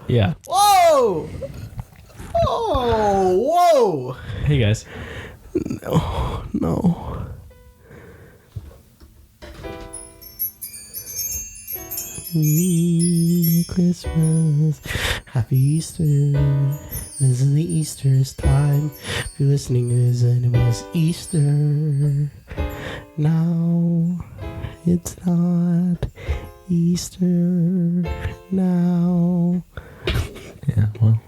Yeah. Whoa! Oh, whoa! Hey, guys. No. Christmas, happy Easter. This is the Easter's time. If you're listening, it was Easter. Now it's not Easter now. Yeah, well.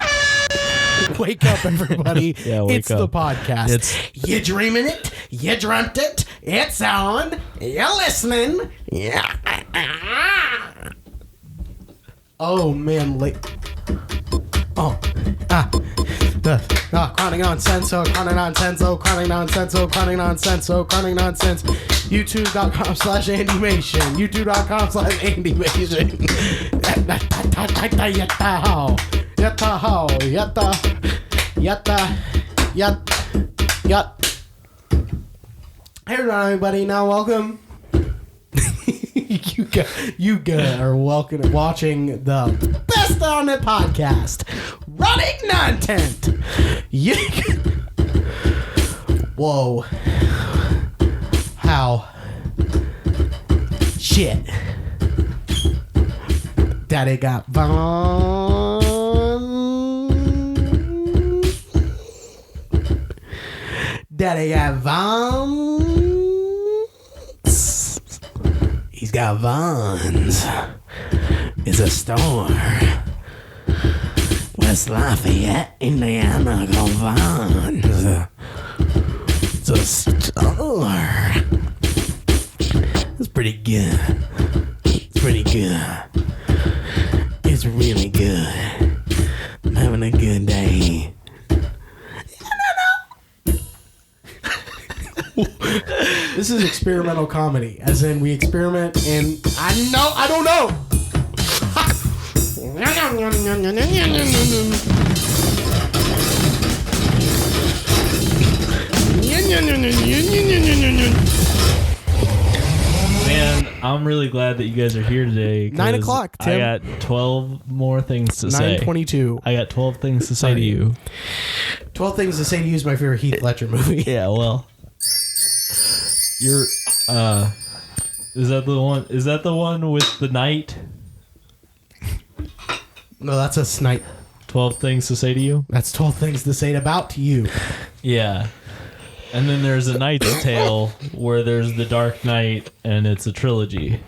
Wake up, everybody. Yeah, wake it's up. The podcast. You dreaming it? You dreamt it? It's on. You're listening. Yeah. Oh, man. Chronic nonsense, chronic nonsense, chronic nonsense, chronic nonsense, chronic nonsense. YouTube.com/Andymation. YouTube.com/Andymation. Hey everybody, now welcome. you guys are welcome watching the best on the podcast, running content. Whoa. How? Shit. Daddy got Von. Daddy got Von. He's got Vons. It's a store. West Lafayette, Indiana, go Vons. It's a store. It's pretty good. It's pretty good. It's really good. I'm having a good day. This is experimental comedy, as in we experiment and I don't know. Man, I'm really glad that you guys are here today. 9 o'clock, Tim. I got 12 more things to say. 9:22. I got 12 things to say to you. 12 Things to Say to You is my favorite Heath Ledger movie. Yeah, well. You're is that the one with the knight? No, that's a snipe. 12 things to say to you? That's 12 Things to Say About You. Yeah. And then there's A Knight's Tale where there's the Dark Knight and it's a trilogy.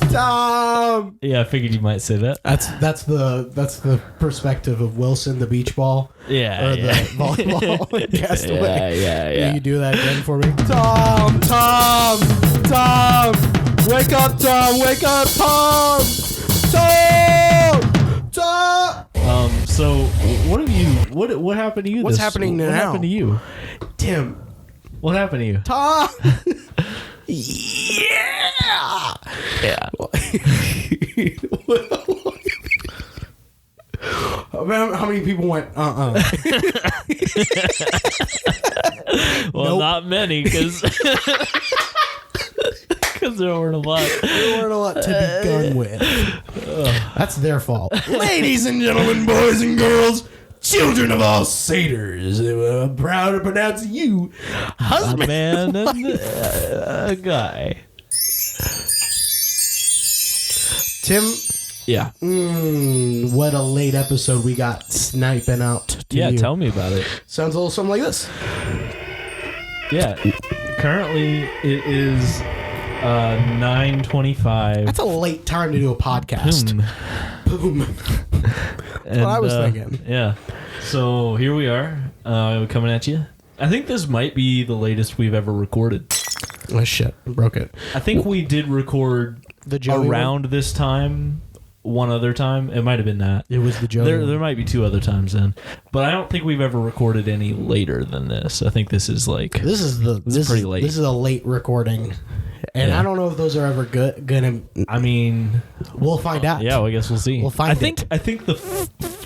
Tom. Yeah, I figured you might say that. That's the perspective of Wilson, the beach ball. Yeah, or yeah. the volleyball castaway. Yeah. You do that again for me. Tom, wake up, Tom, wake up, Tom. So what have you? What happened to you? What's happening now? What happened to you, Tim? What happened to you, Tom? Yeah. How many people went? Well, Nope. not many, because there weren't a lot. There weren't a lot to be done with. That's their fault. Ladies and gentlemen, boys and girls, children of all satyrs, I'm proud to pronounce you husband. A man and a guy. Tim, Yeah. what a late episode we got sniping out to Yeah, you. tell me about it. Sounds a little something like this. Yeah. Currently, it is 9:25. That's a late time to do a podcast. Boom. That's what I was thinking. Yeah. So here we are, coming at you. I think this might be the latest we've ever recorded. Oh, shit. I broke it. I think we did record The Joey around this time. One other time. It might have been that. It was the Joey There might be two other times then. But I don't think we've ever recorded any later than this. I think this is like... This is pretty late. This is a late recording. And Yeah. I don't know if those are ever gonna... I mean... We'll find out. Yeah, well, I guess we'll see. We'll find I think the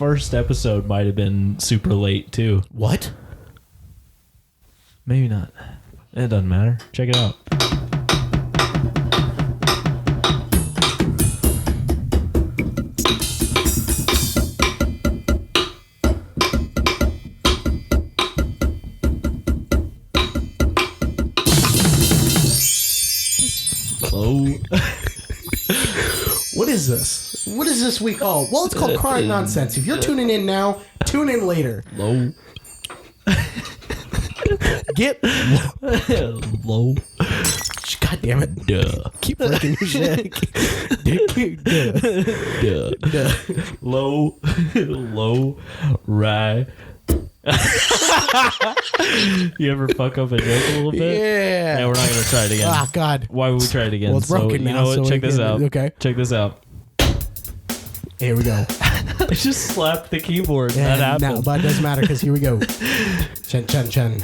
first episode might have been super late too. What? Maybe not. It doesn't matter. Check it out. Hello. What is this? What is this we call? Well, it's called Crying Nonsense. If you're tuning in now, tune in later. Low. Get Low. God damn it. Duh. Keep breaking your shit. Duh. Duh. Low. Low. Right. You ever fuck up a joke a little bit? Yeah. Yeah, we're not gonna try it again. Ah, God. Why would we try it again? Well, it's broken you now, know what? so Check we this can- out. okay. Check this out. Here we go. I just slapped the keyboard. Yeah, That happened. no, but it doesn't matter because here we go. Shen. Schindler's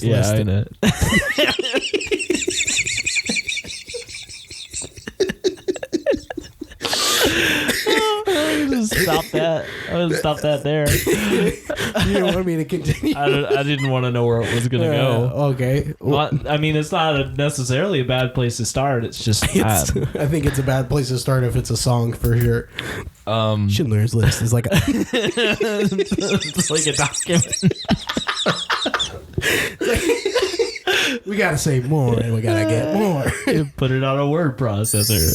yeah, List. I know. Just stop that. I would stop that there. You don't want me to continue? I didn't want to know where it was gonna go. Okay. Well, I mean, it's not necessarily a bad place to start. It's just It's, bad. I think it's a bad place to start if it's a song for sure. Schindler's List is like a It's like a document. we gotta say more and we gotta get more. You put it on a word processor.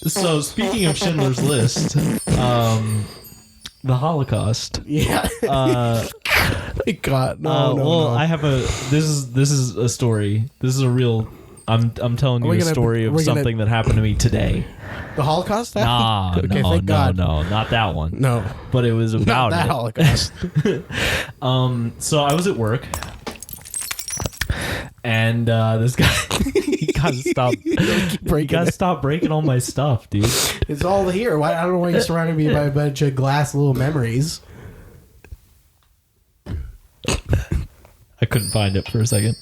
So speaking of Schindler's List, the Holocaust. Yeah. Thank God. No, well, no. I have a. This is a story. This is a real. I'm telling you a story of something that happened to me today. The Holocaust? Nah, Okay, no, thank God. no, not that one. No. But it was about Not that it. Holocaust. So I was at work, and this guy, he gotta stop. You gotta stop breaking all my stuff, dude. It's all here. Why? I don't know why you're surrounding me by a bunch of glass little memories. I couldn't find it for a second.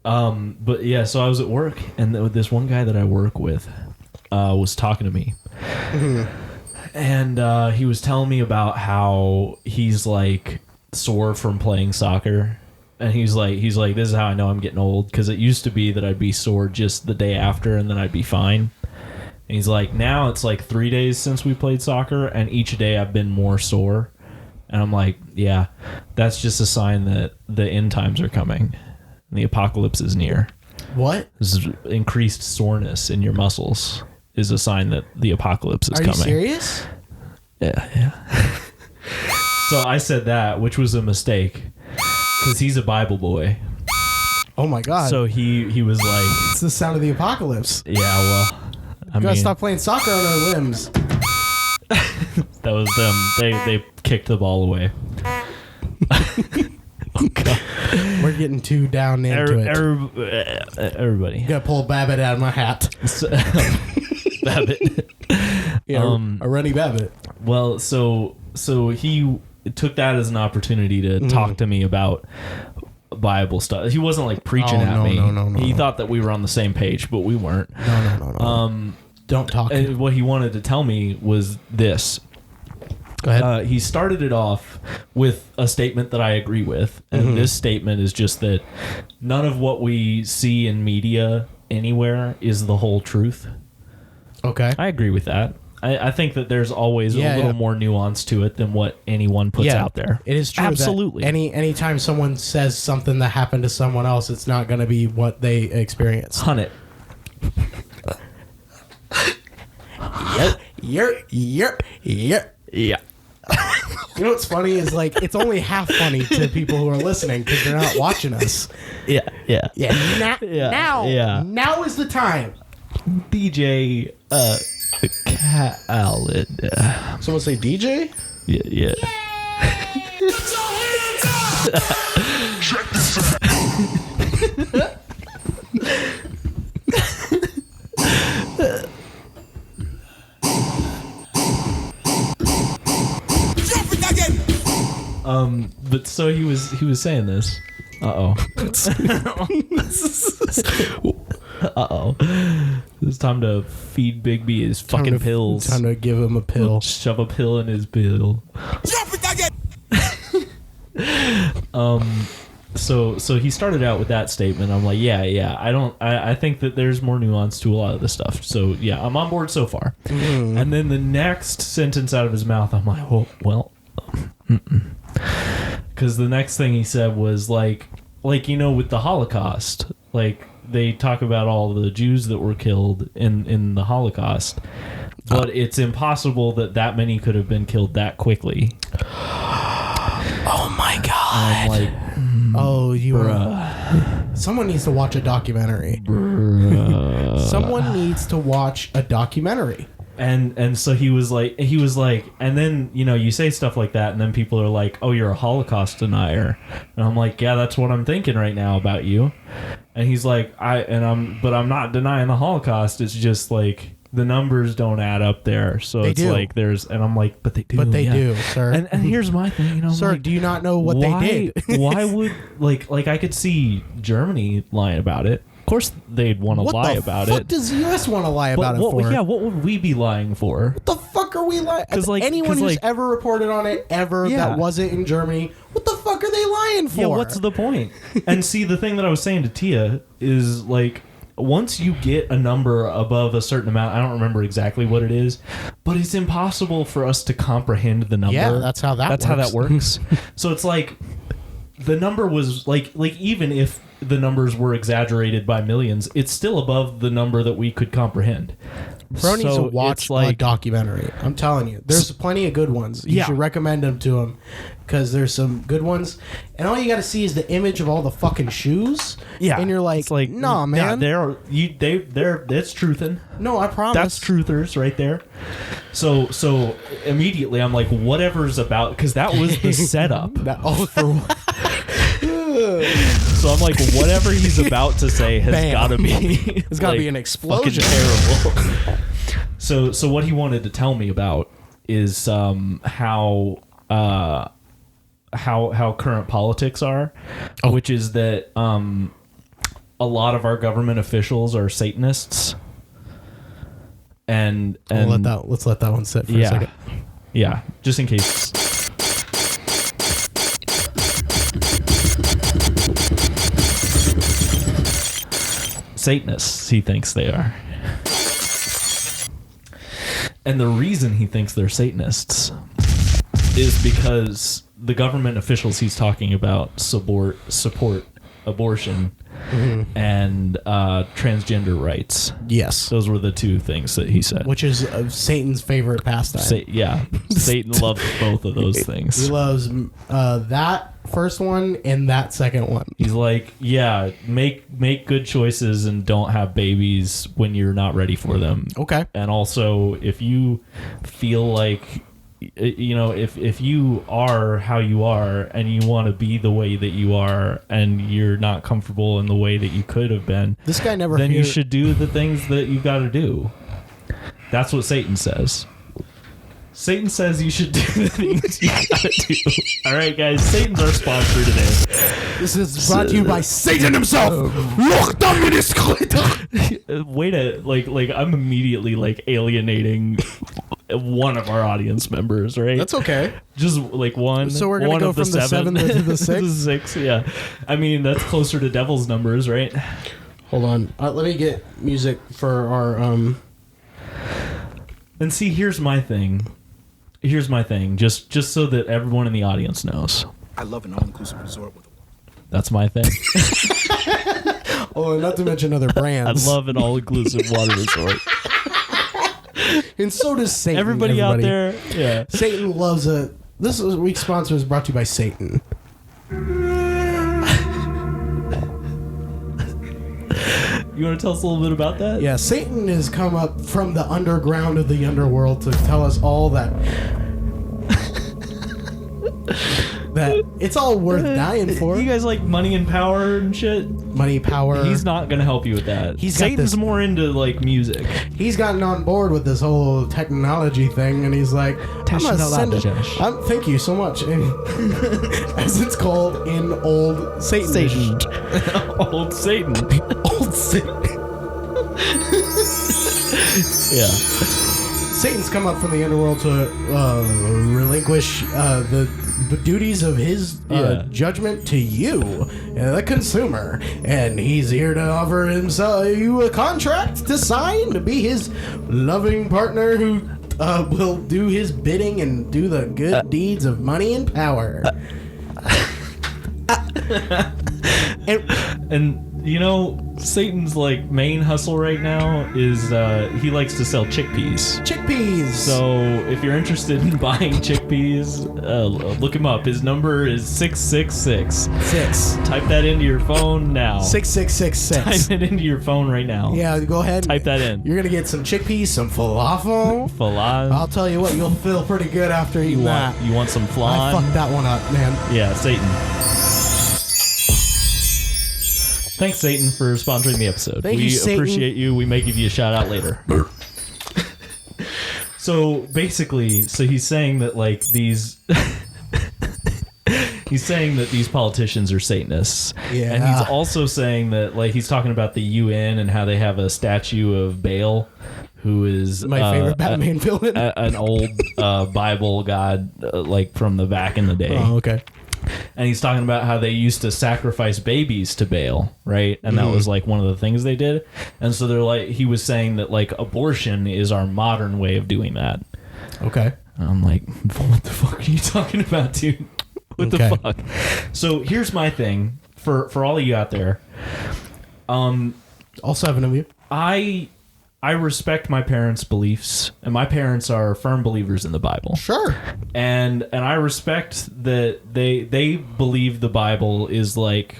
But yeah, so I was at work, and this one guy that I work with was talking to me. And he was telling me about how he's like sore from playing soccer. And he's like, this is how I know I'm getting old, because it used to be that I'd be sore just the day after and then I'd be fine. And he's like, now it's like 3 days since we played soccer, and each day I've been more sore. And I'm like, yeah, that's just a sign that the end times are coming and the apocalypse is near. What? This is increased soreness in your muscles is a sign that the apocalypse is coming. Are you serious? Yeah. So I said that, which was a mistake, because he's a Bible boy. Oh my God. So he was like, it's the sound of the apocalypse. yeah, well, I We gotta mean, stop playing soccer on our limbs. that was them. They kicked the ball away. Oh God. We're getting too down into it. Everybody. You gotta pull Babbitt out of my hat. Babbitt. Yeah, a runny Babbitt. Well, so he took that as an opportunity to talk to me about Bible stuff. He wasn't like preaching at me. No. He thought that we were on the same page, but we weren't. No. Don't talk. And what he wanted to tell me was this. Go ahead. He started it off with a statement that I agree with. And this statement is just that none of what we see in media anywhere is the whole truth. Okay. I agree with that. I think that there's always a little more nuance to it than what anyone puts out there. It is true. Absolutely. That anytime someone says something that happened to someone else, it's not going to be what they experience. Hunt it. Yep. Yeah. You know what's funny is like it's only half funny to people who are listening because they're not watching us. Yeah. Now is the time. DJ Khaled. Someone say DJ? Yeah. But so he was saying this. Uh-oh. Uh-oh. It's time to feed Bigby his fucking pills. Time to give him a pill. Shove a pill in his pill. So he started out with that statement. I'm like, yeah. I think that there's more nuance to a lot of this stuff. So yeah, I'm on board so far. And then the next sentence out of his mouth, I'm like, well, because the next thing he said was like with the Holocaust, like they talk about all the Jews that were killed in the Holocaust, but it's impossible that many could have been killed that quickly. Oh my God! I'm like, someone needs to watch a documentary. Someone needs to watch a documentary. And so he was like, and then, you say stuff like that, and then people are like, oh, you're a Holocaust denier. And I'm like, yeah, that's what I'm thinking right now about you. And he's like, I'm not denying the Holocaust. It's just like the numbers don't add up there. So it's like and I'm like, but they do. But they do, sir. And here's my thing, sir, like, do you not know what they did? Why would like I could see Germany lying about it. Of course they'd want to lie about it. What does the U.S. want to lie about it for? Yeah, what would we be lying for? What the fuck are we lying? Anyone who's ever reported on it that wasn't in Germany, what the fuck are they lying for? Yeah, what's the point? And see, the thing that I was saying to Tia is like, once you get a number above a certain amount, I don't remember exactly what it is, but it's impossible for us to comprehend the number. Yeah, that's how that works. So it's like the number was like even if the numbers were exaggerated by millions, it's still above the number that we could comprehend. Bro needs to watch a documentary. I'm telling you, there's plenty of good ones. You should recommend them to him because there's some good ones. And all you got to see is the image of all the fucking shoes. Yeah, and you're like, nah, man. They're that's truthin'. No, I promise. That's truthers right there. So immediately I'm like, whatever's about, because that was the setup. So I'm like, whatever he's about to say has got to be. It's got to be an explosion. Terrible. So what he wanted to tell me about is how current politics are, which is that a lot of our government officials are Satanists. And let's let that one sit for a second. Yeah, just in case. Satanists, he thinks they are. And the reason he thinks they're Satanists is because the government officials he's talking about support abortion and transgender rights. Yes. Those were the two things that he said. Which is Satan's favorite pastime. Satan loves both of those things. He loves that first one and that second one. He's like, yeah, make good choices and don't have babies when you're not ready for them. Okay. And also, if you feel like, if you are how you are and you want to be the way that you are and you're not comfortable in the way that you could have been, this guy never. Then you should do the things that you got to do. That's what Satan says. Satan says you should do the things you gotta do. All right, guys. Satan's our sponsor today. This is brought to you by Satan himself. Wait a like I'm immediately like alienating one of our audience members, right? That's okay. Just like one. So we're gonna go from the 7 to the 6. 6, yeah. I mean, that's closer to devil's numbers, right? Hold on. Let me get music for our And see, here's my thing, just so that everyone in the audience knows. I love an all-inclusive resort with a That's my thing. Oh, not to mention other brands. I love an all-inclusive water resort. And so does Satan. Everybody out there, yeah. Satan loves a... This week's sponsor is brought to you by Satan. You want to tell us a little bit about that? Yeah, Satan has come up from the underground of the underworld to tell us all that that it's all worth dying for. You guys like money and power and shit? Money, power. He's not going to help you with that. Satan's more into like music. He's gotten on board with this whole technology thing, and he's like, I'm gonna send it. Thank you so much. As it's called in old Satan. Old Satan. Old Satan. Yeah. Satan's come up from the underworld to relinquish the duties of his judgment to you, the consumer, and he's here to offer you a contract to sign to be his loving partner who will do his bidding and do the good deeds of money and power. And you know, Satan's like main hustle right now is he likes to sell chickpeas. Chickpeas. So if you're interested in buying chickpeas, look him up. His number is 666. Type that into your phone now. 6666. Type it into your phone right now. Yeah, go ahead. Type that in. You're gonna get some chickpeas, some falafel. Falafel. I'll tell you what, you'll feel pretty good after eating that. You want some flan? I fucked that one up, man. Yeah, Satan. Thanks, Satan, for sponsoring the episode. Thank you, we Satan. appreciate you. We may give you a shout out later. So basically, he's saying that like these he's saying that these politicians are Satanists. Yeah. And he's also saying that like he's talking about the UN and how they have a statue of Baal, who is My favorite Batman villain. an old Bible god like from the back in the day. Oh, okay. And he's talking about how they used to sacrifice babies to Baal, right? And that was like one of the things they did. And so they're like, he was saying that like abortion is our modern way of doing that. Okay. And I'm like, what the fuck are you talking about, dude? What the fuck? So here's my thing for all of you out there. All 7 of you. I respect my parents' beliefs, and my parents are firm believers in the Bible. Sure. And I respect that they believe the Bible is like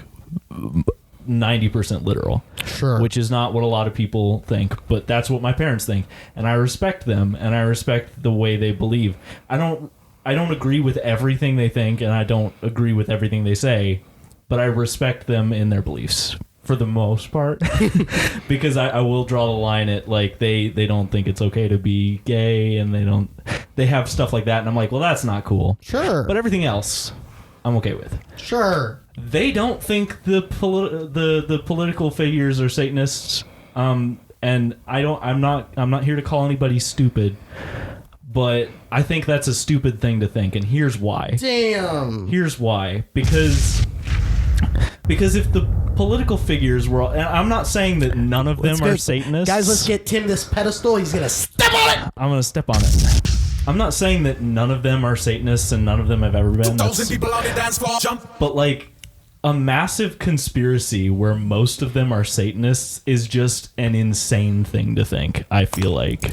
90% literal. Sure. Which is not what a lot of people think, but that's what my parents think. And I respect them, and I respect the way they believe. I don't agree with everything they think, and I don't agree with everything they say, but I respect them in their beliefs. For the most part, because I will draw the line at like they don't think it's okay to be gay, and they have stuff like that, and I'm like, well, that's not cool. Sure. But everything else, I'm okay with. Sure. They don't think the political figures are Satanists, and I'm not here to call anybody stupid, but I think that's a stupid thing to think, and here's why. Damn. Here's why. Because if the political figures were, and I'm not saying that none of them are Satanists. Guys, let's get Tim this pedestal. He's going to step on it. I'm going to step on it. I'm not saying that none of them are Satanists and none of them have ever been. People on the dance floor, jump. But like a massive conspiracy where most of them are Satanists is just an insane thing to think, I feel like.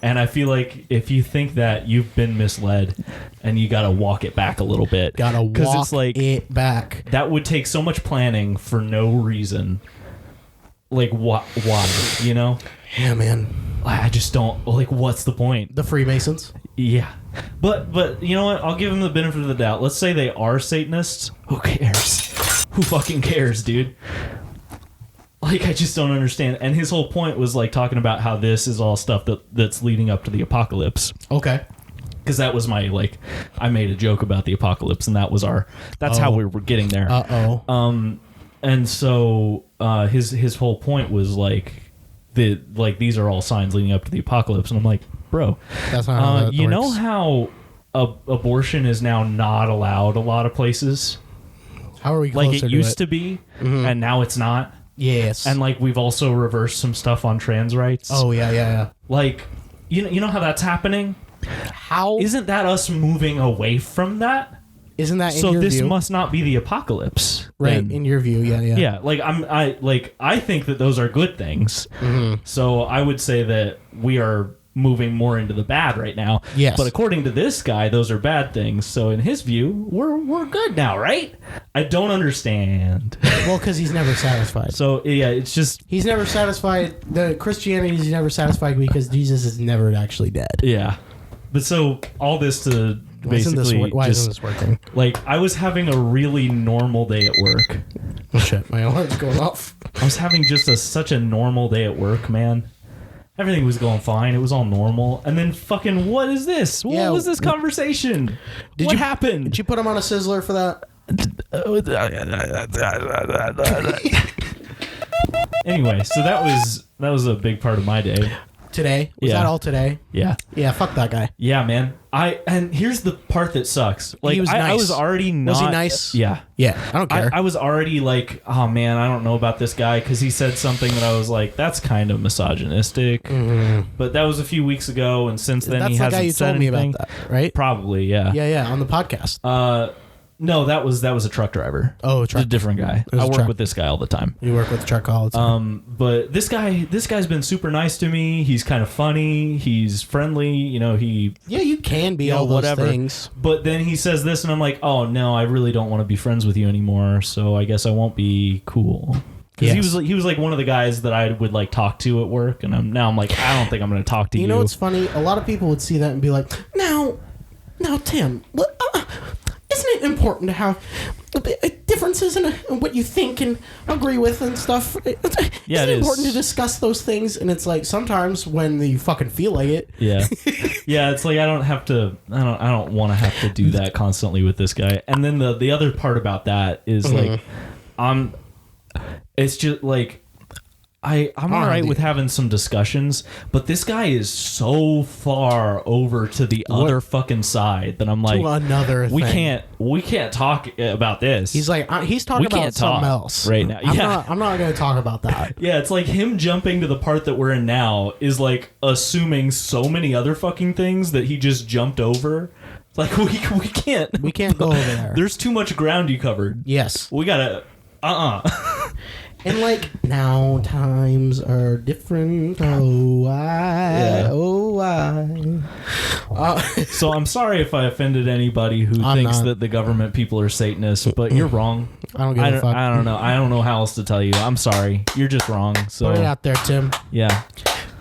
And I feel like if you think that, you've been misled, and you got to walk it back a little bit. Got to walk it's like, it back. That would take so much planning for no reason. Like, why? You know? Yeah, man. I just don't, like, what's the point? The Freemasons? Yeah. But you know what? I'll give them the benefit of the doubt. Let's say they are Satanists. Who cares? Who fucking cares, dude? Like, I just don't understand. And his whole point was, like, talking about how this is all stuff that's leading up to the apocalypse. Okay. Because that was my, like, I made a joke about the apocalypse, and that's how we were getting there. Uh-oh. And so his whole point was, like, these are all signs leading up to the apocalypse. And I'm like, bro, That's not how that you works. know how abortion is now not allowed a lot of places? How are we closer Like, it used to be, and now it's not. Yes. And like we've also reversed some stuff on trans rights. Oh, yeah. Like, you know how that's happening? How? Isn't that us moving away from that? Isn't that in So your this view? must not be the apocalypse. Right, then. in your view, yeah. Yeah, like I think that those are good things. So I would say that we are moving more into the bad right now. Yes. But according to this guy, those are bad things. So in his view, we're good now, right? I don't understand. Well, because he's never satisfied. So yeah, it's just He's never satisfied. The Christianity is never satisfied because Jesus is never actually dead. yeah. But so all this to Why isn't basically this just working? like I was having a really normal day at work. Oh shit, my alarm's going off. I was having just such a normal day at work, man. Everything was going fine. It was all normal. And then fucking, what is this? What was this conversation? What happened? Did you put him on a sizzler for that? Anyway, so that was That was a big part of my day. Today? Was Yeah. that all today? Yeah. Yeah, fuck that guy. Yeah, man. And here's the part that sucks. Like, He was I nice. was already not. Was he nice? Yeah. Yeah, I don't care. I was already like, oh man, I don't know about this guy because he said something that I was like, that's kind of misogynistic. But that was a few weeks ago, and since then That's he the hasn't guy you said told me anything. about that, right? Probably, yeah. Yeah, on the podcast. No, that was a truck driver. Oh, a It's truck. a different guy. was I a work truck. with this guy all the time. You work with the truck all the time. But this guy's been super nice to me. He's kind of funny. He's friendly. You know, Yeah, you can be you know, all those whatever. things. But then he says this, and I'm like, oh no, I really don't want to be friends with you anymore. So I guess I won't be cool. Because Yes. he was like one of the guys that I would like talk to at work, and I'm like, I don't think I'm going to talk to you. You know what's funny? A lot of people would see that and be like, now, Tim, isn't it important to have differences in what you think and agree with and stuff? Yeah, isn't it it important is. to discuss those things? And it's like sometimes when you fucking feel like it. Yeah, yeah. It's like I don't want to have to do that constantly with this guy. And then the other part about that is like, it's just like. I'm all right with having some discussions, but this guy is so far over to the other fucking side that I'm like, To another we thing. can't talk about this. He's like, he's talking We about can't something talk else right now. Yeah. I'm not going to talk about that. Yeah, it's like him jumping to the part that we're in now is like assuming so many other fucking things that he just jumped over. It's like we can't We can't go over there. There's too much ground you covered. Yes. We gotta And like, now times are different. Oh, why? Yeah. Oh, why? So I'm sorry if I offended anybody who I'm thinks not. that the government people are Satanists, but you're wrong. I don't give a fuck. I don't know. I don't know how else to tell you. I'm sorry. You're just wrong. So Put it out there, Tim. yeah,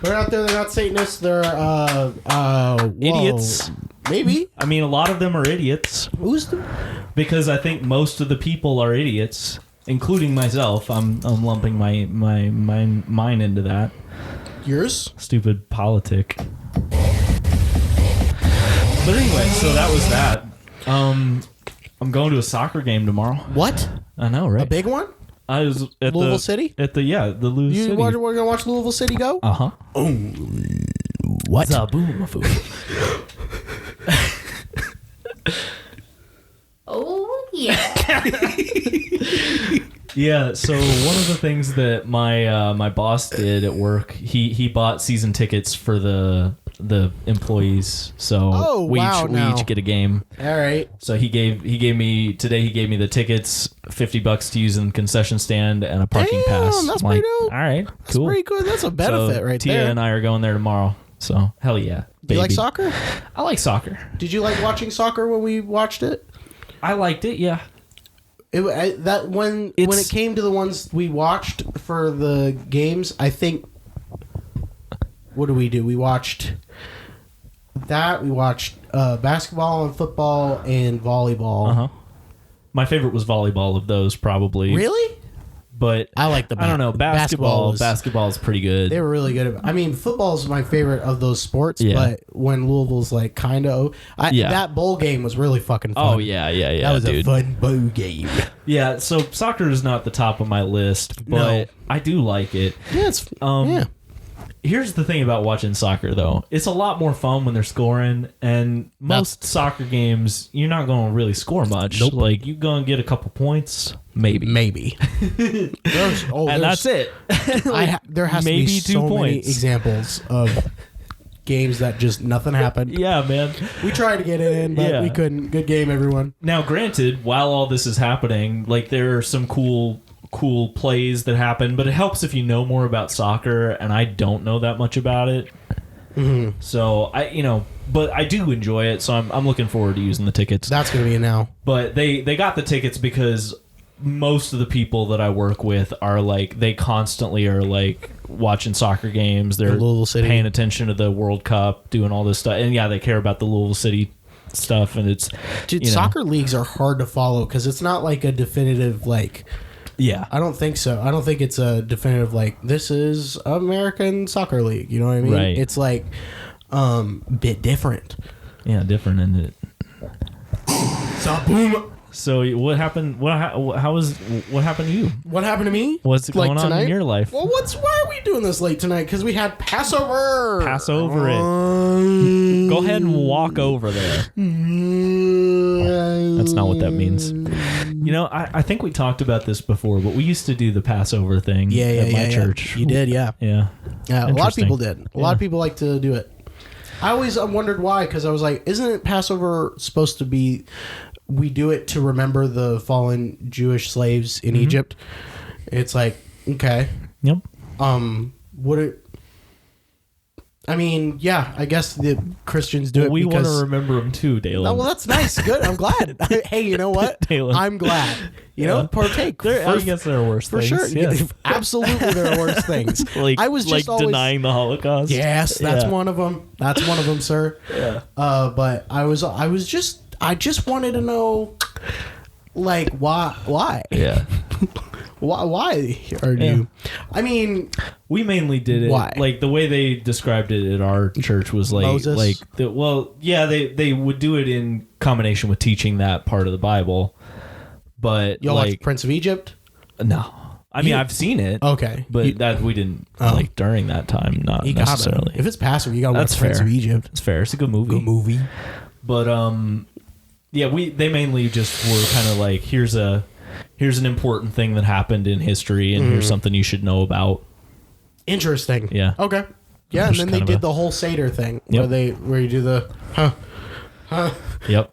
Put it out there. They're not Satanists. They're whoa. idiots. Maybe. I mean, a lot of them are idiots Who's the? because I think most of the people are idiots, including myself. I'm lumping mine into that Yours? stupid politic. But anyway, so that was that. I'm going to a soccer game tomorrow. What? I know, right? A big one? I was at Louisville City? At the Louisville City. We're gonna watch Louisville City go? Uh-huh. What? Zaboom. Oh, yeah. Yeah, so one of the things that my boss did at work, he bought season tickets for the employees. So Oh, we wow, we now. each get a game. All right. So he gave me the tickets, $50 to use in the concession stand and a parking Damn, pass. that's I'm pretty like, dope. all right, That's cool. pretty good. That's a benefit so right Tia there. and I are going there tomorrow. So hell yeah. Do you like baby. soccer? I like soccer. Did you like watching soccer when we watched it? I liked it, yeah. When it came to the ones we watched for the games, I think. What do? We watched that. We watched basketball and football and volleyball. Uh-huh. My favorite was volleyball of those, probably. Really? But I like the I don't know, basketball is pretty good. They were really good. I mean, football is my favorite of those sports. Yeah. But when Louisville's like kind of, that bowl game was really fucking fun. Oh yeah, That was dude. a fun bowl game. Yeah, so soccer is not the top of my list, but No. I do like it. Yeah, it's Yeah. Here's the thing about watching soccer, though. It's a lot more fun when they're scoring, and most soccer games, you're not going to really score much. Nope. Like, you're going to get a couple points, maybe. Maybe. And that's it. There has to maybe be 2 so many points. examples of games that just nothing happened. Yeah, man. We tried to get it in, but Yeah. we couldn't. Good game, everyone. Now, granted, while all this is happening, like, there are some cool plays that happen, but it helps if you know more about soccer, and I don't know that much about it. Mm-hmm. So but I do enjoy it, so I'm looking forward to using the tickets. That's gonna be a now. But they got the tickets because most of the people that I work with are like, they constantly are like watching soccer games. They're Louisville City. paying attention to the World Cup, doing all this stuff, and yeah, they care about the Louisville City stuff. And it's Dude, soccer leagues are hard to follow because it's not like a definitive like. Yeah. I don't think so. I don't think it's a definitive like this is American Soccer League. You know what I mean? Right. It's like bit different. Yeah, different in it. Zaboom. So what happened? What happened to you? What happened to me? What's going on tonight? in your life? Well, why are we doing this late tonight? Because we had Passover. Pass over it. Go ahead and walk over there. That's not what that means. You know, I think we talked about this before, but we used to do the Passover thing at my church. You did, yeah. Yeah. Yeah, a lot of people did. A lot Yeah. of people like to do it. I always wondered why, because I was like, isn't it Passover supposed to be, we do it to remember the fallen Jewish slaves in Egypt? It's like, okay. Yep. Would it, I mean, yeah, I guess the Christians do it We want because... to remember them too, Dalen. Oh, well, that's nice. Good. I'm glad. Hey, you know what? Dalen. I'm glad. You know, partake. I guess there are worse for things. sure. Yes. Absolutely, there are worse things. I was just always denying the Holocaust. Yes, that's Yeah. one of them. That's one of them, sir. Yeah. But I just wanted to know, like, why? Yeah. Why are you? I mean, We mainly did it. Why? Like the way they described it at our church was like, Moses? they would do it in combination with teaching that part of the Bible. But y'all watch like, Prince of Egypt? no, I mean I've seen it. Okay, But that we didn't like during that time, not you necessarily. gotta. If it's Passover, you gotta That's watch Prince fair. of Egypt. It's fair. It's a good movie. Good movie. But yeah, they mainly just were kind of like, here's an important thing that happened in history, and here's something you should know about. Interesting. Yeah. Okay. Yeah, and Just then they kind of did a- the whole Seder thing Yep. where you do the Yep.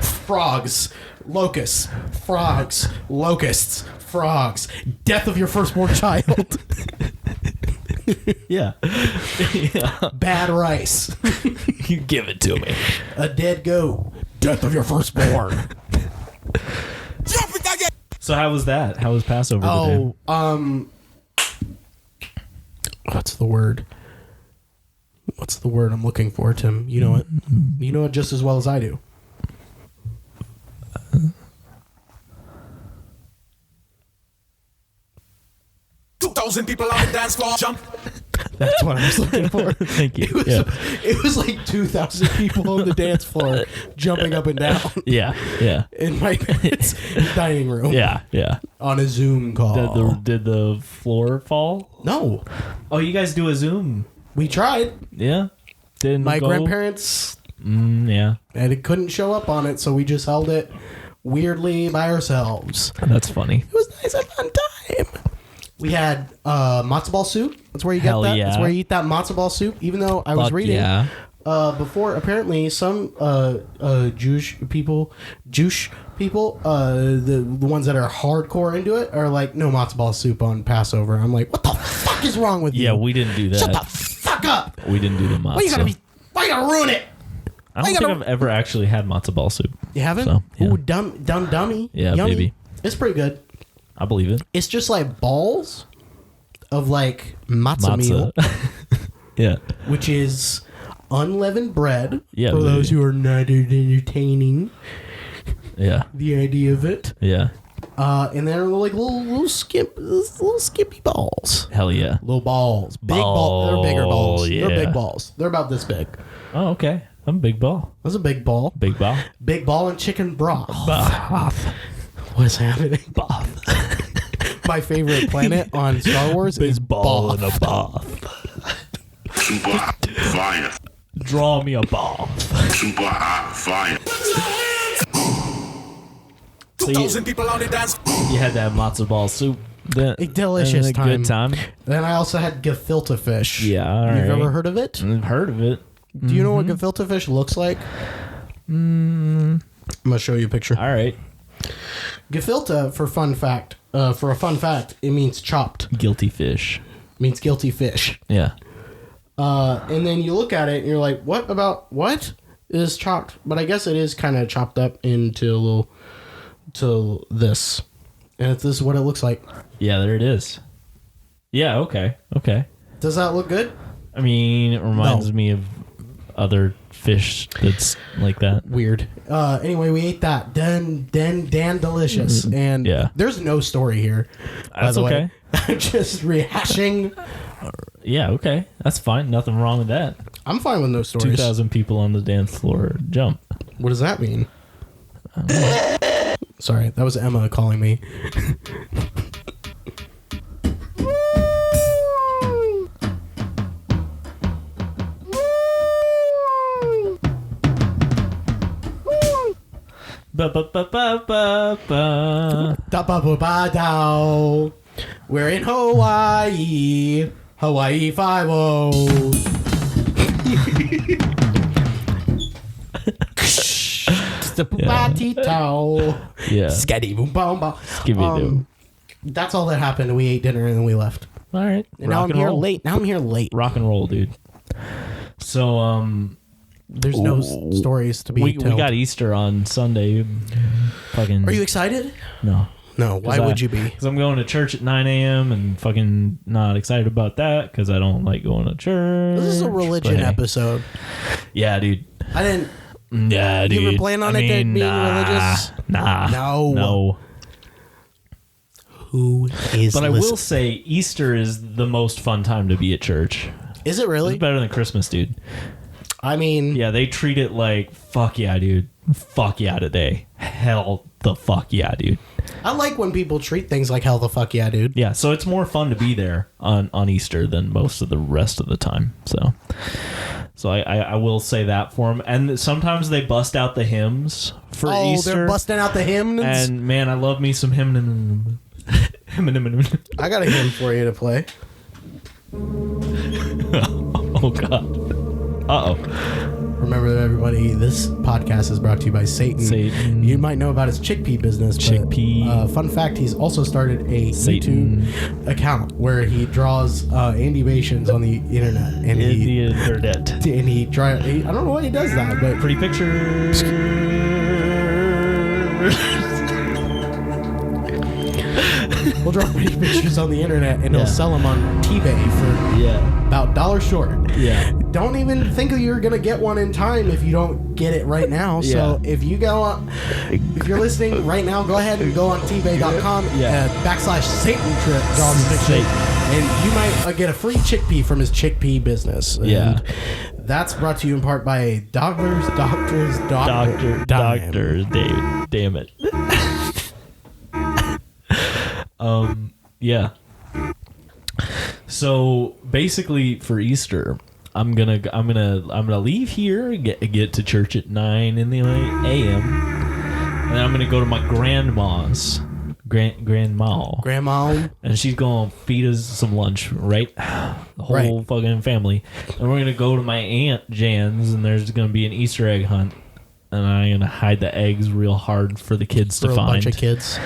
frogs, locusts, frogs, death of your firstborn child, Yeah. Yeah. bad rice, You give it to me. a dead goat, death of your firstborn. So how was that? How was Passover today? What's the word? What's the word I'm looking for, Tim? You know it. You know it just as well as I do. 2,000 people on the dance floor. Jump. That's what I was looking for. Thank you. It was like 2,000 people on the dance floor jumping up and down Yeah. Yeah. in my parents' dining room. Yeah. Yeah. On a Zoom call. Did the floor fall? No, Oh, you guys do a Zoom? we tried. Yeah. Didn't My go? grandparents, Yeah. and it couldn't show up on it, so we just held it weirdly by ourselves. That's funny. It was nice and fun time. We had matzo ball soup. That's where you get Hell that. yeah. That's where you eat that matzo ball soup. Even though I was Fuck reading yeah. before, apparently some Jewish people, the ones that are hardcore into it are like, no matzo ball soup on Passover. I'm like, what the fuck is wrong with you? Yeah, we didn't do that. Shut the fuck up. We didn't do the matzah. Why you gotta ruin it? I don't think I've ever actually had matzo ball soup. You haven't? So, yeah. Ooh, dummy. Yeah, Yummy. baby. It's pretty good. I believe it. It's just like balls of like matzah meal, Yeah. which is unleavened bread. Yeah, for those baby. who are not entertaining Yeah. the idea of it. Yeah. And they're like little skippy balls. Hell yeah. Little balls. Big balls. They're bigger balls. Yeah. They're big balls. They're about this big. Oh, okay. I'm a big ball. That's a big ball. Big ball. Big ball and chicken broth. Bath. What is happening? Bath. My favorite planet on Star Wars is Ball in Both. a bath. Super hot fire. Draw me a bath. Super hot fire. 2,000 people on the dance floor. You had to have matzo ball soup. A delicious And a good time. Then I also had gefilte fish. Yeah, all You've right. ever heard of it? I've heard of it. Do you know what gefilte fish looks like? I'm gonna show you a picture. All right. Gefilte, for a fun fact, it means chopped. Guilty fish. It means guilty fish. Yeah. And then you look at it and you're like, what is chopped? But I guess it is kind of chopped up into to this. And this is what it looks like. Yeah, there it is. Yeah, okay. Okay. Does that look good? I mean, it reminds me of other fish that's like that. Weird. Anyway, we ate that. Dan delicious. And Yeah. there's no story here. by That's the way. okay. I'm just rehashing. Yeah, okay. That's fine. Nothing wrong with that. I'm fine with no stories. 2,000 people on the dance floor jump. What does that mean? Sorry, that was Emma calling me. Da-ba-ba-ba-dow. We're in Hawaii. Hawaii 5-0. Yeah. Sketty boom boom boom. Skibby-doo. That's all that happened. We ate dinner and then we left. All right. And now I'm here late. Now I'm here late. Rock and roll, dude. So, There's no stories to be we told. got Easter on Sunday. Fucking. Are you excited? No. No. Why would you be? Because I'm going to church at 9 a.m. and fucking not excited about that because I don't like going to church. This is a religion But hey. episode. Yeah, dude. I didn't. Yeah, dude. You ever plan on it being religious? Nah. No. Who is? But I will say Easter is the most fun time to be at church. Is it really? It's better than Christmas, dude. I mean, Yeah, they treat it like, fuck yeah, dude. Fuck yeah today. Hell the fuck yeah, dude. I like when people treat things like hell the fuck yeah, dude. Yeah, so it's more fun to be there on Easter than most of the rest of the time. So I will say that for them. And sometimes they bust out the hymns for Easter. They're busting out the hymns. And man, I love me some hymn. I got a hymn for you to play. Oh God. Uh-oh. Remember, everybody, this podcast is brought to you by Satan. Satan. You might know about his chickpea business. Chickpea. But, fun fact, he's also started a Satan. YouTube account where he draws animations on the internet. And The internet. I don't know why he does that, but Pretty pictures. we'll draw pretty pictures on the internet and he'll sell them on eBay for about $1 short. Yeah. Don't even think you're gonna get one in time if you don't get it right now. So if you go on, if you're listening right now, go ahead and go on tbay.com /Satan trip dog picture, and you might get a free chickpea from his chickpea business. And that's brought to you in part by Doctors, David. Damn it. Yeah. So basically, for Easter, I'm gonna leave here, get to church at 9 in the a.m. and then I'm gonna go to my grandma's, grandma, and she's gonna feed us some lunch, right? The whole fucking family, and we're gonna go to my aunt Jan's, and there's gonna be an Easter egg hunt. And I'm going to hide the eggs real hard for the kids to find. For a bunch of kids.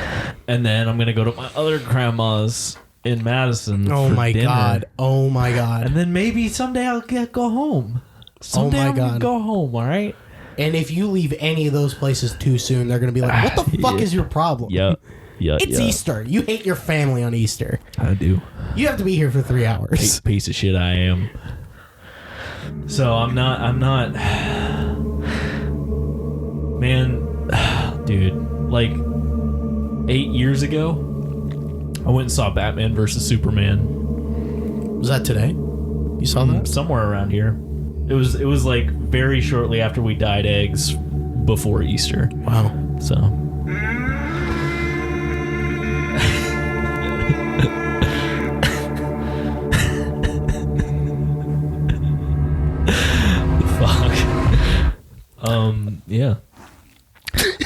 And then I'm going to go to my other grandma's in Madison Oh for my dinner. God. Oh my God. And then maybe someday I'll go home. Someday my I'm going God. to go home, all right? And if you leave any of those places too soon, they're going to be like, what the fuck is your problem? Yeah. It's Easter. You hate your family on Easter. I do. You have to be here for 3 hours. Piece of shit I am. So I'm not... Man, dude, like 8 years ago, I went and saw Batman versus Superman. Was that today? You saw that? Somewhere around here. It was like very shortly after we dyed eggs before Easter. Wow. So. Fuck. Yeah.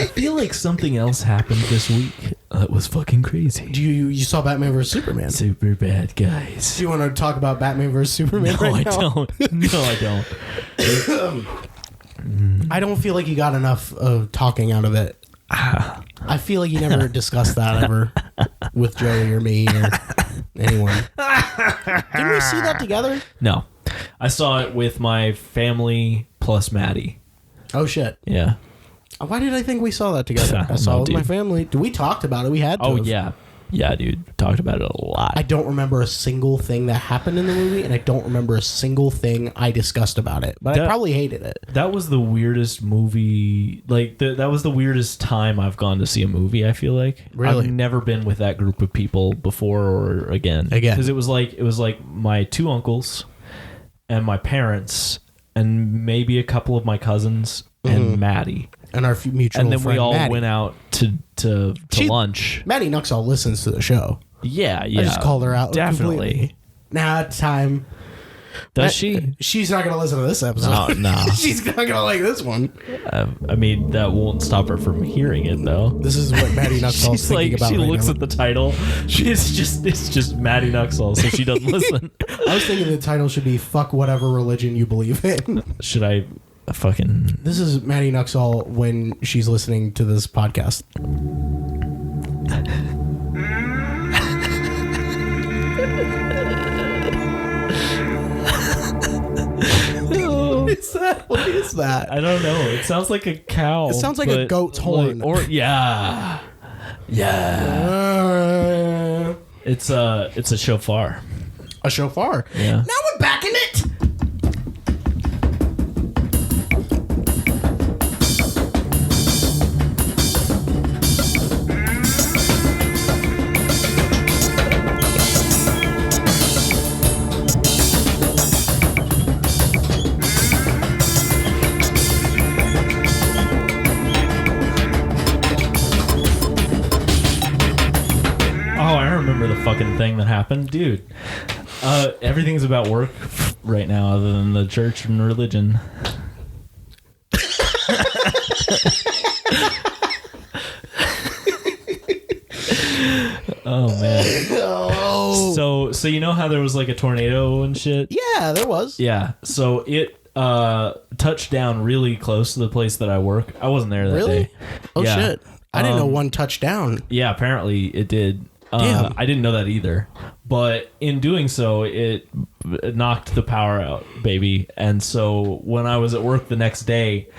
I feel like something else happened this week that was fucking crazy. You saw Batman vs Superman? Super bad guys. Do you want to talk about Batman vs Superman right now? Don't. No, I don't. I don't feel like you got enough of talking out of it. I feel like you never discussed that ever with Joey or me or anyone. Didn't we see that together? No. I saw it with my family plus Maddie. Oh, shit. Yeah. Why did I think we saw that together? I saw it with my family. We talked about it. We had to. Oh, have. yeah. Yeah, dude. Talked about it a lot. I don't remember a single thing that happened in the movie, and I don't remember a single thing I discussed about it. But I probably hated it. That was the weirdest movie. Like, that was the weirdest time I've gone to see a movie, I feel like. Really? I've never been with that group of people before or again. Because it was like my two uncles and my parents and maybe a couple of my cousins and Maddie. and our mutual and then friend we all Maddie. went out to lunch. Maddie Nuxall listens to the show. Yeah. I just called her out. Definitely. Completely. Now it's time. Does she? She's not going to listen to this episode. No. She's not going to like this one. I mean, that won't stop her from hearing it, though. This is what Maddie Nuxall is She's thinking like, about she right looks now. at the title. It's just Maddie Nuxall, so she doesn't listen. I was thinking the title should be "Fuck Whatever Religion You Believe In." Should I fucking? This is Maddie Nuxall when she's listening to this podcast. What is that? I don't know. It sounds like a cow. It sounds like a goat's horn. Or yeah. It's a shofar. A shofar. Yeah. Now we're back in it. Oh, I remember the fucking thing that happened, dude. Everything's about work right now, other than the church and religion. Oh man. Oh. So you know how there was like a tornado and shit? Yeah, there was. Yeah. So it touched down really close to the place that I work. I wasn't there that Really? day. Oh Yeah. shit! I didn't know one touchdown. Yeah, apparently it did. Damn. I didn't know that either. But in doing so, it knocked the power out, baby. And so when I was at work the next day,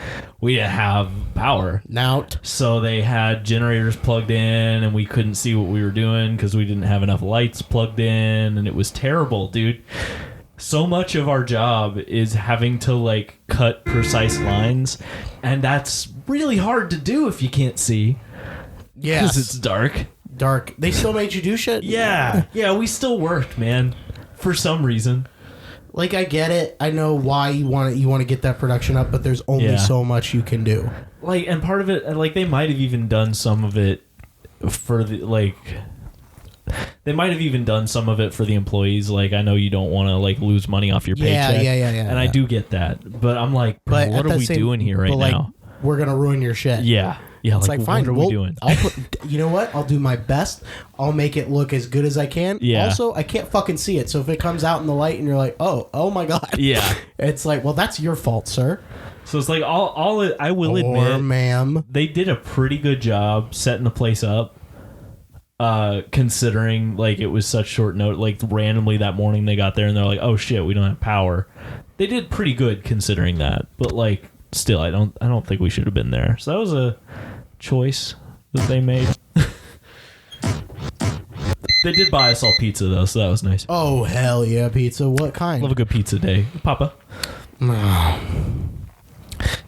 we didn't have power. Nout. So they had generators plugged in, and we couldn't see what we were doing because we didn't have enough lights plugged in, and it was terrible, dude. So much of our job is having to like cut precise lines, and that's really hard to do if you can't see Yes. because it's dark. Dark. They still made you do shit? Yeah, we still worked, man, for some reason. Like, I get it. I know why you want to get that production up, but there's only Yeah. so much you can do. Like, and part of it, like, they might have even done some of it for the, like, they might have even done some of it for the employees. Like, I know you don't want to, like, lose money off your Yeah, paycheck. yeah. And I do get that. But I'm like, bro, But what at are that we same- doing here right but, like, now? We're going to ruin your shit. Yeah. It's like, fine, what are we doing? I'll put, you know what? I'll do my best. I'll make it look as good as I can. Yeah. Also, I can't fucking see it. So if it comes out in the light and you're like, oh my God. Yeah. It's like, well, that's your fault, sir. So it's like, I will Or admit, ma'am. they did a pretty good job setting the place up. Considering like it was such short note, like randomly that morning they got there and they're like, oh shit, we don't have power. They did pretty good considering that, but like still, I don't think we should have been there. So that was a choice that they made. They did buy us all pizza though, so that was nice. Oh, hell yeah, pizza. What kind? Love a good pizza day, Papa.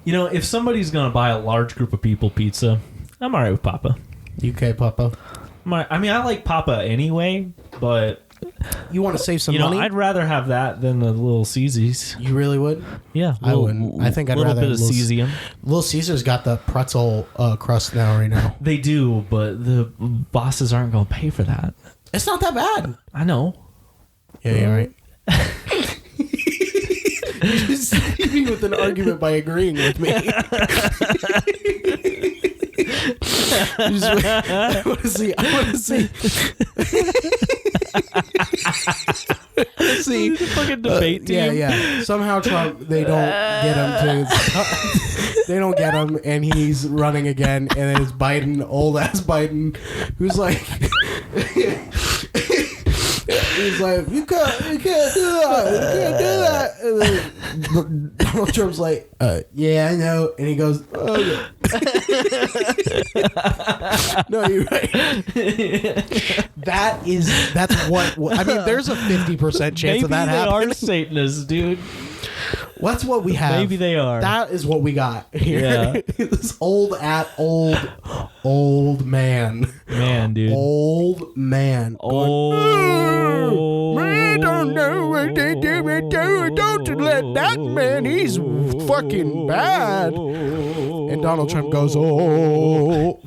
You know, if somebody's gonna buy a large group of people pizza, I'm alright with Papa. UK Papa. I mean, I like Papa anyway, but You want to save some you know, money? I'd rather have that than the Little Caesars. You really would? Yeah, I wouldn't. I think I'd little rather bit of Little- cesium. Little Caesar's got the pretzel crust now, right now. They do, but the bosses aren't going to pay for that. It's not that bad. I know. Yeah, you're right. You just saved me with an argument by agreeing with me. I want to see. See, Fucking debate team. yeah. Somehow Trump, they don't get him to. They don't get him, and he's running again. And then it's Biden, old ass Biden, who's like, he's like, you can't do that. And then Donald Trump's like, yeah, I know, and he goes, okay. No, you're right. That's what I mean. There's a 50% chance Maybe of that they happening. are Satanists, dude. That's what we have. Maybe they are. That is what we got here. Yeah. This old man. Man, dude. Old man. Oh. Man, don't know what they do. Don't let that man. He's fucking bad. And Donald Trump goes, oh.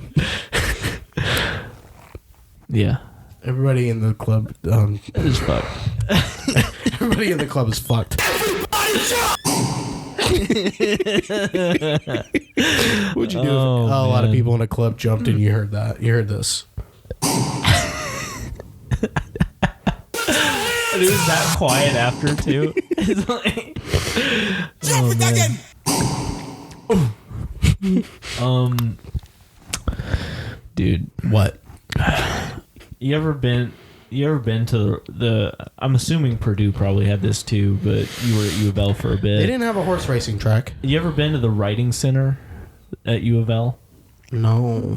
Yeah. Everybody in the club It's fucked. everybody in the club is fucked. What'd you do? Oh, a lot of man. people in a club jumped and you heard that. You heard this. It was that quiet after too. It's like, dude, What? you ever been to the I'm assuming Purdue probably had this too, but you were at U of L for a bit. They didn't have a horse racing track. You ever been to the writing center at U of L? No.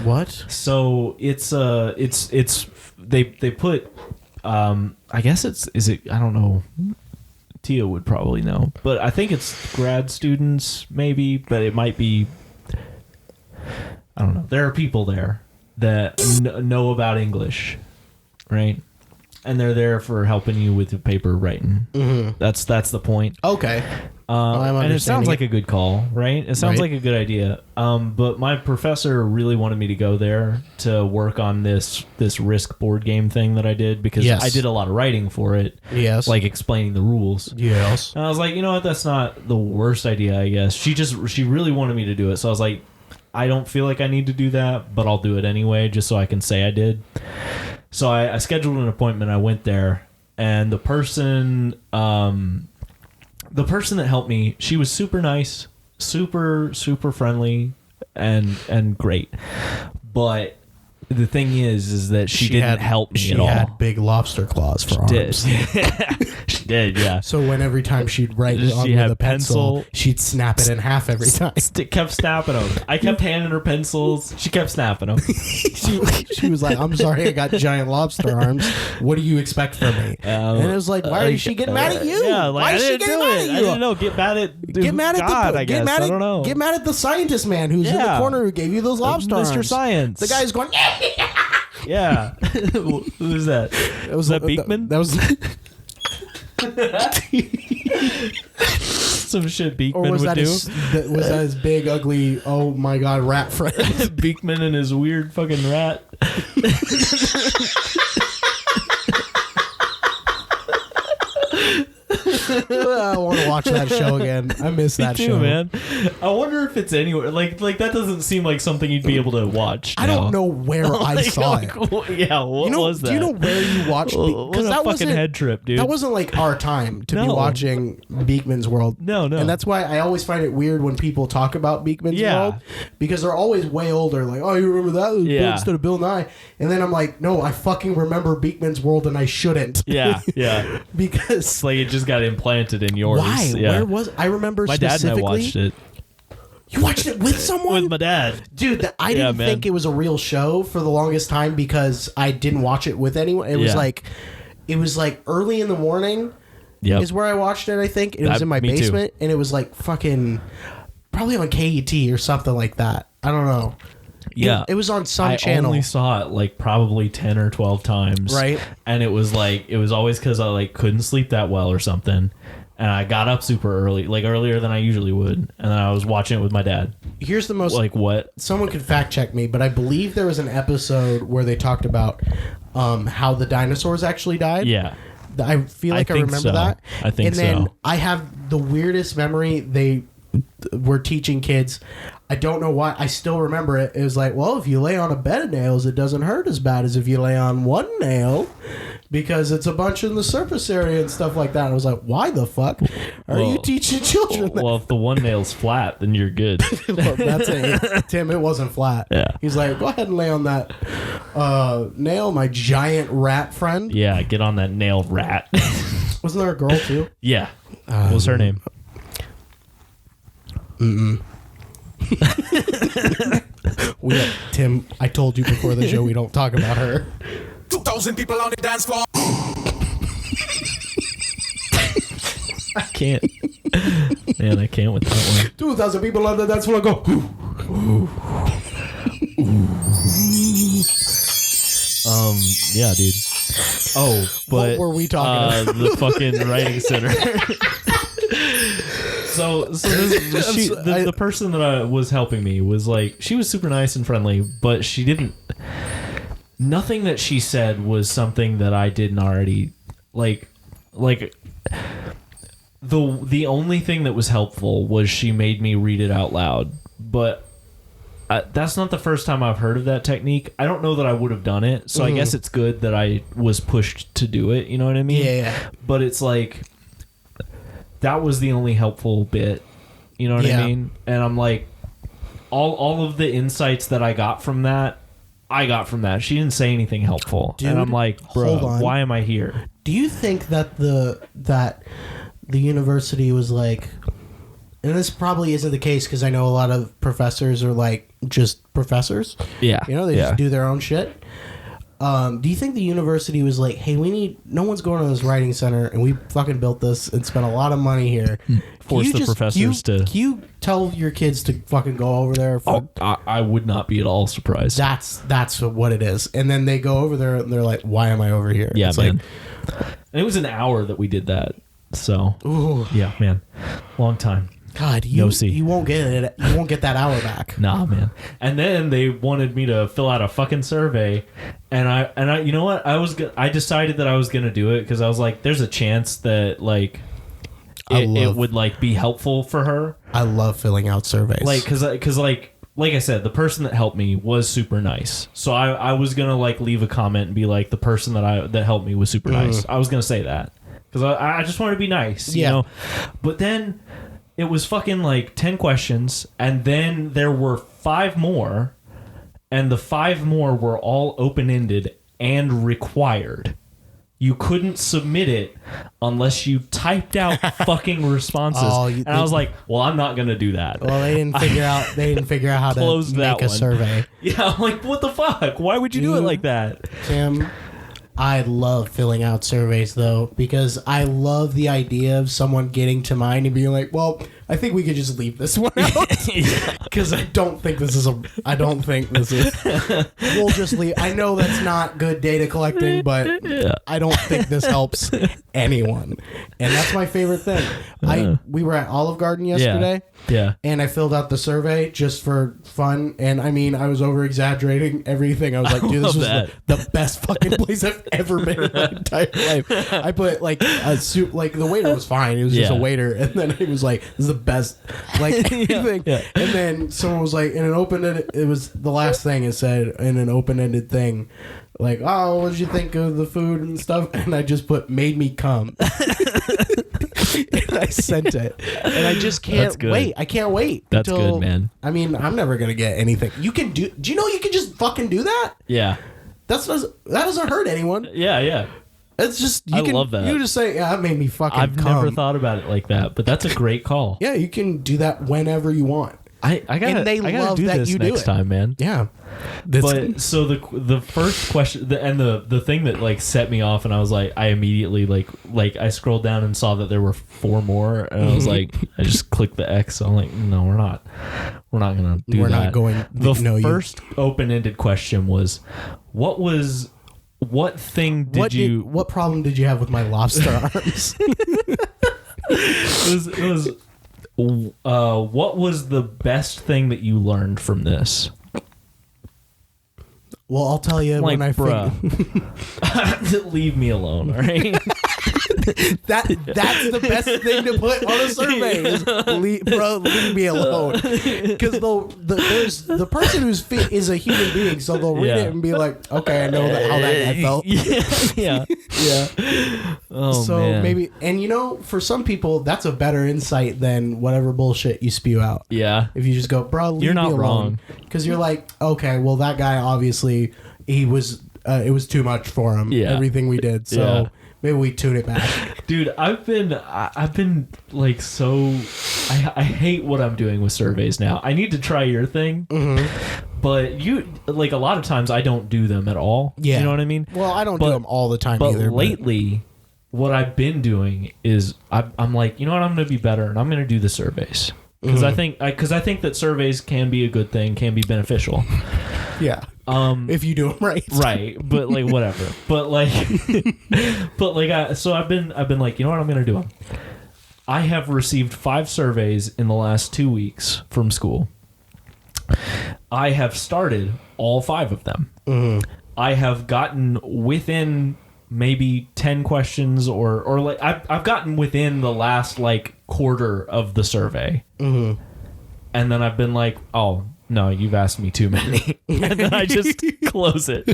What? So it's they put I guess is it I don't know. Tia would probably know, but I think it's grad students maybe, but it might be I don't know. There are people there that know about English, right? And they're there for helping you with the paper writing. Mm-hmm. That's the point. Okay. And it sounds like it. a good call, right? It sounds Right. like a good idea. But my professor really wanted me to go there to work on this Risk board game thing that I did because Yes. I did a lot of writing for it. Yes. Like explaining the rules. Yes. And I was like, you know what? That's not the worst idea, I guess. She really wanted me to do it. So I was like, I don't feel like I need to do that, but I'll do it anyway just so I can say I did. So I scheduled an appointment. I went there, and the person that helped me, she was super nice, super friendly, and great. But the thing is that she didn't help me at all. She had big lobster claws for arms. She did, yeah. So every time she'd write She on had with a pencil, pencil. she'd snap it in half every time. Kept snapping them. I kept handing her pencils. She kept snapping them. she was like, "I'm sorry, I got giant lobster arms. What do you expect from me?" And it was like, "Why is she getting mad at you? Yeah, like Why I is she didn't getting do mad it. at you? I didn't know. Get mad at Get mad at God, the I guess. get mad I at, don't know. Get mad at the scientist man who's in the Yeah. corner who gave you those lobster arms. Mr. Science. The guy's going. Yeah. Who's that? Was that Beekman? That was. Some shit Or Beekman was would that do. was that his big ugly? Oh my god, rat friend. Beekman and his weird fucking rat. I want to watch that show again. I miss Me that too, show, man. I wonder if it's anywhere. Like that doesn't seem like something you'd be able to watch. I don't know where I saw it. Yeah, what was that? Do you know where you watched? What a that fucking wasn't head trip, dude. That wasn't like our time to be No. watching Beekman's World. No. And that's why I always find it weird when people talk about Beekman's Yeah. World because they're always way older. Like, oh, you remember that? It was Bill Yeah. instead of Bill Nye. And then I'm like, no, I fucking remember Beekman's World, and I shouldn't. Yeah. because It's like it just got implanted in yours. why? Yeah. Where was I? Remember my dad and I specifically. watched it You watched it with someone? with my dad. Dude, I didn't man. think it was a real show for the longest time because I didn't watch it with anyone. It was like early in the morning Yep. is where I watched it, I think. It was That- in my me too. basement and it was like fucking probably on KET or something like that. I don't know. Yeah. It was on some I channel. only saw it like probably 10 or 12 times. Right. And it was always because I like couldn't sleep that well or something. And I got up super early, like earlier than I usually would. And then I was watching it with my dad. Here's the most Like what? someone could fact check me, but I believe there was an episode where they talked about how the dinosaurs actually died. Yeah. I feel like I think remember so. that. I think and then so. I have the weirdest memory. They were teaching kids. I don't know why. I still remember it. It was like, well, if you lay on a bed of nails, it doesn't hurt as bad as if you lay on one nail because it's a bunch in the surface area and stuff like that. And I was like, why the fuck are you teaching children that? Well, if the one nail's flat, then you're good. Well, that's it. Tim, it wasn't flat. Yeah. He's like, go ahead and lay on that nail, my giant rat friend. Yeah, get on that nail rat. Wasn't there a girl too? Yeah. What was her name? Tim, I told you before the show we don't talk about her. 2,000 people on the dance floor. I can't. Man, I can't with that one. 2,000 people on the dance floor go. Yeah, dude. Oh, but What were we talking about? The fucking writing center. So the person that was helping me was like, she was super nice and friendly, but she didn't. Nothing that she said was something that I didn't already like. The only thing that was helpful was she made me read it out loud, but that's not the first time I've heard of that technique. I don't know that I would have done it, so I guess it's good that I was pushed to do it. You know what I mean? Yeah. But it's like that was the only helpful bit. You know what I mean? And I'm like, all of the insights that I got from that, She didn't say anything helpful, Dude, and I'm like, bro, why am I here? Do you think that the university was like, and this probably isn't the case because I know a lot of professors are like just professors. Yeah. You know, they just do their own shit. Do you think the university was like, hey, no one's going to this writing center and we fucking built this and spent a lot of money here. Force the professors to... Can you tell your kids to fucking go over there? I would not be at all surprised. That's what it is. And then they go over there and they're like, why am I over here? Yeah, it's man. And it was an hour that we did that. So, yeah, man. Long time. God, you won't get it. You won't get that hour back. Nah, man. And then they wanted me to fill out a fucking survey, and I, you know what? I decided that I was gonna do it because I was like, there's a chance that like it would like be helpful for her. I love filling out surveys. Like, cause like I said, the person that helped me was super nice. So I was gonna like leave a comment and be like, the person that helped me was super nice. I was gonna say that because I just wanted to be nice, you know. But then it was fucking like 10 questions, and then there were 5 more, and the 5 more were all open-ended and required. You couldn't submit it unless you typed out fucking responses. I was like, well, I'm not going to do that. Well, they didn't figure out how to make a survey. Yeah, I'm like, what the fuck? Why would you do it like that? Tim, I love filling out surveys, though, because I love the idea of someone getting to mine and being like, well, I think we could just leave this one out. Because I don't think this is we'll just leave. I know that's not good data collecting, but I don't think this helps anyone. And that's my favorite thing. We were at Olive Garden yesterday. Yeah. And I filled out the survey just for fun. And I mean, I was over exaggerating everything. I was like, dude, this was the best fucking place I've ever been in my entire life. I put like a soup, like the waiter was fine. It was just a waiter. And then he was like, this is the best, like everything. And then someone was like, in an open-ended, it was the last thing it said in an open-ended thing. Like, oh, what did you think of the food and stuff? And I just put, made me come. And I sent it. And I just can't wait. I can't wait. That's good, man. I mean, I'm never going to get anything. You can do you know you can just fucking do that? Yeah. That doesn't hurt anyone. Yeah. It's just, I love that. You just say, yeah, that made me fucking I've come. never thought about it like that, but that's a great call. Yeah, you can do that whenever you want. I gotta do this next time, man. Yeah. But so the first question and the thing that like set me off, and I was like, I immediately like I scrolled down and saw that there were 4 more, and I was like, I just clicked the X. I'm like, no, we're not gonna do that. We're not going. The first open-ended question was, what problem did you have with my lobster arms? It was what was the best thing that you learned from this? Well, I'll tell you when I leave me alone, all right? That's the best thing to put on a survey is leave me alone. Because there's the person who's fit is a human being, so they'll read it and be like, okay, I know how that guy felt. Yeah. Oh, so man. maybe, and you know, for some people, that's a better insight than whatever bullshit you spew out. Yeah. If you just go, bro, leave you're not me alone. wrong. Because you're like, okay, well, that guy obviously it was too much for him. Yeah. Everything we did. So maybe we tune it back. Dude, I've been like so I hate what I'm doing with surveys now. I need to try your thing. Mm-hmm. But you like a lot of times I don't do them at all. Yeah. You know what I mean? Well, I don't do them all the time either. Lately what I've been doing is I'm like, you know what, I'm going to be better, and I'm going to do the surveys. Because I think that surveys can be a good thing, can be beneficial. Yeah. If you do them right. Right. But like whatever. But like so I've been like, you know what, I'm gonna do them. I have received 5 surveys in the last 2 weeks from school. I have started all 5 of them. I have gotten within maybe 10 questions or like I've gotten within the last like quarter of the survey. And then I've been like, oh no, you've asked me too many. And then I just close it.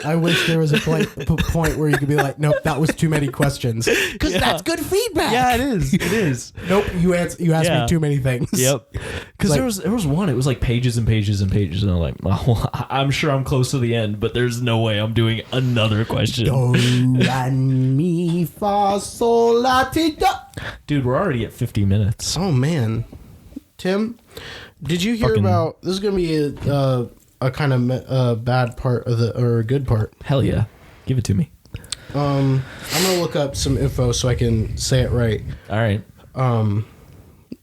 I wish there was a point where you could be like, nope, that was too many questions. Because that's good feedback. Yeah, it is. It is. Nope, you asked me too many things. Yep. Because Like- there was one, it was like pages and pages and pages. And I'm like, well, I'm sure I'm close to the end, but there's no way I'm doing another question. Do, la, mi, fa, sol, la, ti, do. Dude, we're already at 50 minutes. Oh, man. Tim, did you hear about... This is going to be a kind of bad part of or a good part. Hell yeah. Give it to me. I'm going to look up some info so I can say it right. All right.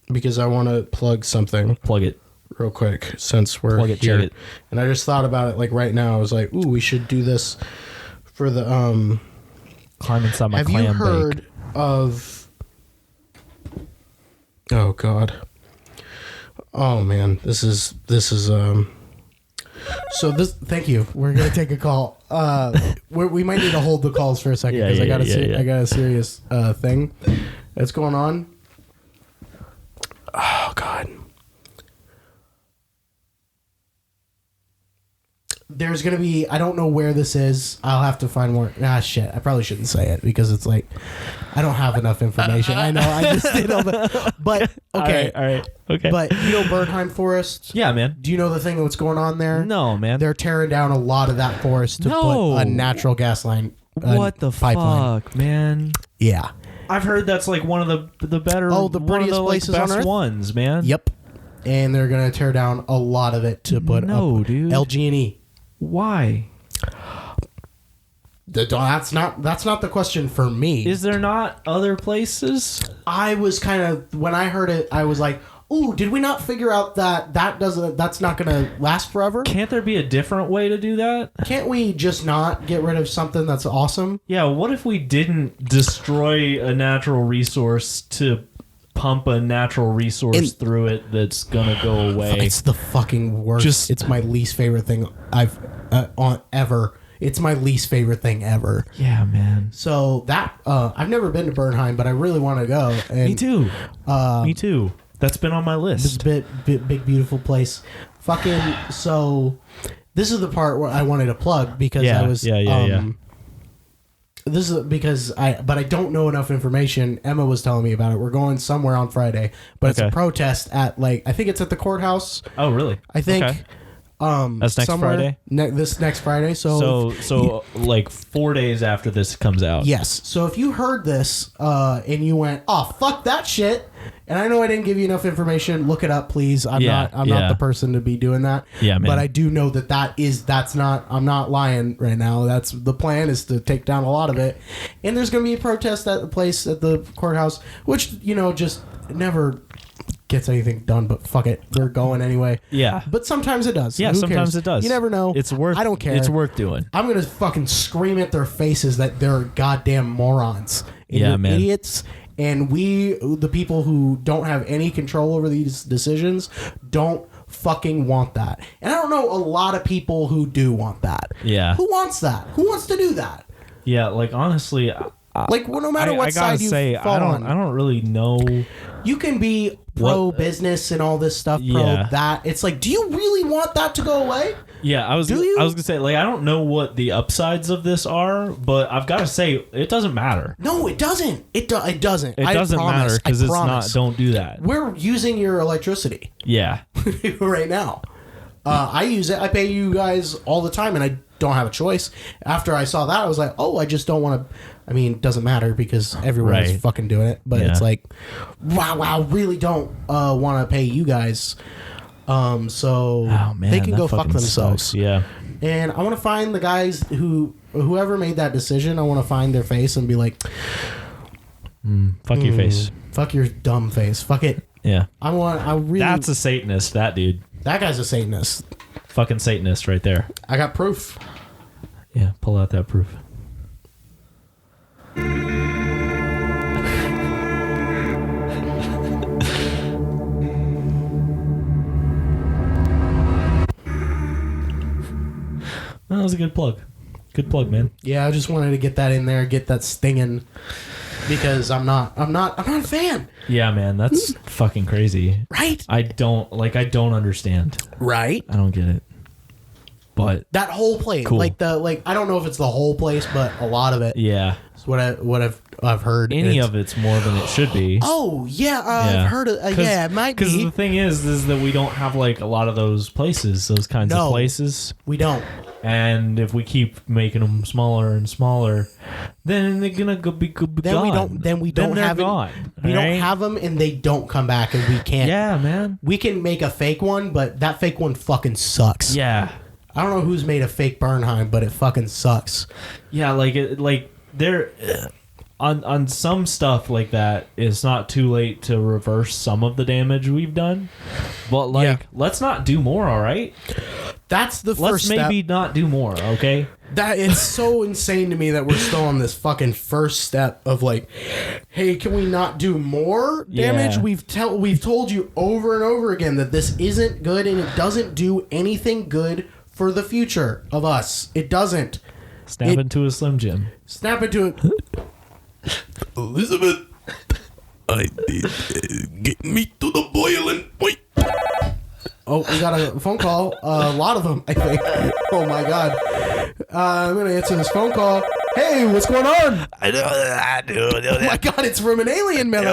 Because I want to plug something Plug it. real quick since we're Plug it, here. chug it. And I just thought about it like right now. I was like, ooh, we should do this for the... Climb inside my have clam you heard bake. of... Oh, God. Oh, man. This is So this, thank you. We're gonna take a call. We might need to hold the calls for a second because I got a serious thing that's going on. Oh God. There's gonna be. I don't know where this is. I'll have to find more. Ah, shit. I probably shouldn't say it because it's like I don't have enough information. I know. I just did all the. But okay. All right. Okay. But you know Bernheim Forest? yeah, man. Do you know the thing that's going on there? No, man. They're tearing down a lot of that forest to put a natural gas line. What the pipeline. fuck, man? Yeah. I've heard that's like one of the better, Oh, the one of prettiest the, like, places on best Earth? ones, man. Yep. And they're gonna tear down a lot of it to put up dude. LG&E. Why? That's not the question for me. Is there not other places? I was kind of, when I heard it, I was like, ooh, did we not figure out that's not gonna last forever? Can't there be a different way to do that? Can't we just not get rid of something that's awesome? Yeah, what if we didn't destroy a natural resource to pump a natural resource through it that's gonna go away? It's the fucking worst. It's my least favorite thing I've on ever. It's my least favorite thing ever. Yeah, man. So that I've never been to Bernheim, but I really want to go. And, Me too. Me too. That's been on my list. It's a big, beautiful place. Fucking. So this is the part where I wanted to plug because I was. This is because but I don't know enough information. Emma was telling me about it. We're going somewhere on Friday, but it's a protest at I think it's at the courthouse. Oh, really? I think. Okay. That's next Friday? This next Friday. So like 4 days after this comes out. Yes. So if you heard this and you went, "Oh, fuck that shit," and I know I didn't give you enough information, look it up, please. I'm not the person to be doing that. Yeah, man. But I do know that's not. I'm not lying right now. That's the plan is to take down a lot of it, and there's going to be a protest at the place at the courthouse, which just never gets anything done, but fuck it, we're going anyway. Yeah, but sometimes it does. Yeah, Who sometimes cares? it does. You never know. It's worth. I don't care. It's worth doing. I'm gonna fucking scream at their faces that they're goddamn morons. And yeah, you're man. Idiots. And we, the people who don't have any control over these decisions, don't fucking want that. And I don't know a lot of people who do want that. Yeah. Who wants that? Who wants to do that? Yeah, like honestly. No matter what side you fall on. I don't really know. You can be pro business and all this stuff, pro that. It's like, do you really want that to go away? Yeah, I was gonna say, I don't know what the upsides of this are, but I've got to say it doesn't matter. No, it doesn't. It doesn't. It doesn't matter because it's not. Don't do that. We're using your electricity. Yeah. Right now. I use it. I pay you guys all the time, and I don't have a choice. After I saw that, I was like, oh, I just don't want to. I mean, it doesn't matter because everyone is fucking doing it. But it's like, wow, really don't want to pay you guys. So they can go fuck themselves. Sucks. Yeah. And I want to find the guys who whoever made that decision, I want to find their face and be like, fuck your face. fuck your dumb face. Fuck it. Yeah. That's a Satanist, that dude. That guy's a Satanist. Fucking Satanist right there. I got proof. Yeah, pull out that proof. That was a good plug. Good plug, man. Yeah, I just wanted to get that in there, get that stinging, because I'm not a fan. Yeah, man, that's fucking crazy. Right? I don't understand. Right? I don't get it. But that whole place, cool. I don't know if it's the whole place, but a lot of it. Yeah. It's what I've heard. Any of it's more than it should be. Oh yeah, I've heard it. Yeah, it might be. Because the thing is that we don't have like a lot of those places, those kinds of places. We don't. And if we keep making them smaller and smaller, then they're gonna be gone. We don't have them, and they don't come back, and we can't. Yeah, man. We can make a fake one, but that fake one fucking sucks. Yeah. I don't know who's made a fake Bernheim, but it fucking sucks. Yeah, there on some stuff like that, it's not too late to reverse some of the damage we've done. But let's not do more, all right? That's the first step. Let's maybe not do more, okay? That it's so insane to me that we're still on this fucking first step of like, hey, can we not do more damage? Yeah. We've told you over and over again that this isn't good, and it doesn't do anything good for the future of us. It doesn't. Snap into a Slim Jim. Snap into it. Elizabeth, I did get me to the boiling point. Oh, we got a phone call. A lot of them, I think. Oh my god. I'm gonna answer this phone call. Hey, what's going on? Oh my god, it's from an alien, man.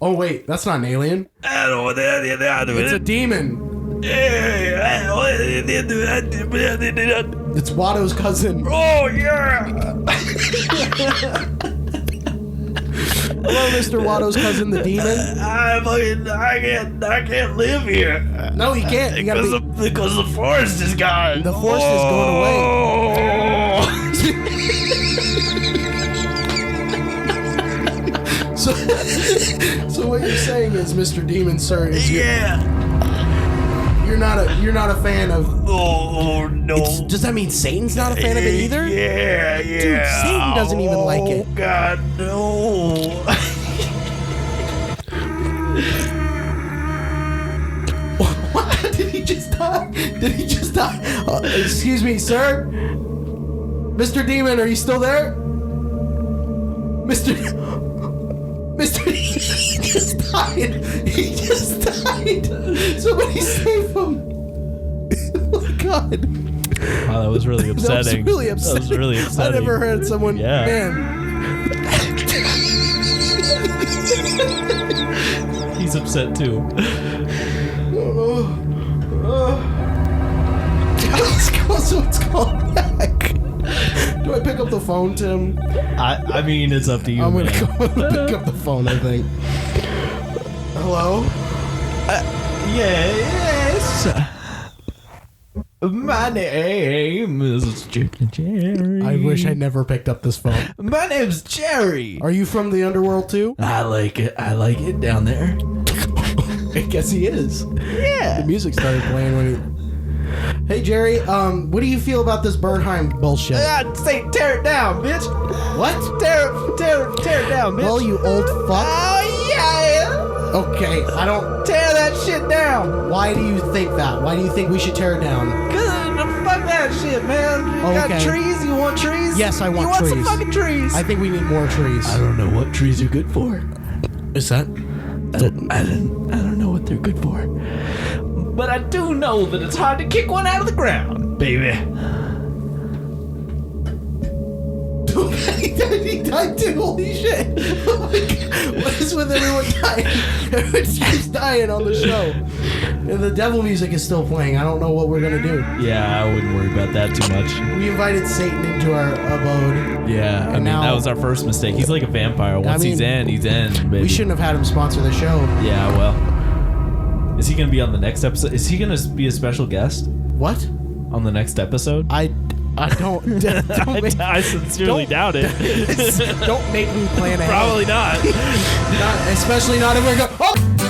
Oh wait, that's not an alien. It's a demon. It's Watto's cousin. Oh yeah. Hello, Mr. Watto's cousin, the demon. I can't live here. No, you can't. You gotta because the forest is gone. The forest is going away. So what you're saying is, Mr. Demon, sir, is you're not a fan of. Oh no! Does that mean Satan's not a fan of it either? Yeah. Dude, Satan doesn't even like it. Oh God, no! What? Did he just die? Excuse me, sir. Mr. Demon, are you still there? Mr. He just died. He just died. Somebody save him. Oh my god. Wow, that was really upsetting. That was really upsetting. I never heard someone. Yeah. Man. He's upset too. So it's called back. Do I pick up the phone, Tim? I mean, it's up to you. I'm gonna pick up the phone, I think. Hello? Yes. My name is Jerry. I wish I never picked up this phone. My name's Jerry. Are you from the underworld too? I like it down there. I guess he is. Yeah. The music started playing when he... Hey Jerry, what do you feel about this Bernheim bullshit? I'd say tear it down, bitch. What? Tear it down, bitch. Well, you old fuck. Oh yeah. Okay, I don't... Tear that shit down. Why do you think that? Why do you think we should tear it down? Fuck that shit, man. You got trees? You want trees? Yes, I want trees. You want some fucking trees? I think we need more trees. I don't know what trees are good for. Is that? I don't know what they're good for. But I do know that it's hard to kick one out of the ground, baby. He died too. Holy shit. Oh my God. What is with everyone dying? Everyone's just dying on the show. And the devil music is still playing. I don't know what we're going to do. Yeah, I wouldn't worry about that too much. We invited Satan into our abode. Yeah, I mean, that was our first mistake. He's like a vampire. Once he's in, baby. We shouldn't have had him sponsor the show. Yeah, well. Is he going to be on the next episode? Is he going to be a special guest? What? On the next episode? I I don't make, I sincerely doubt it. don't make me plan ahead. Probably not. Especially not if we go. Oh!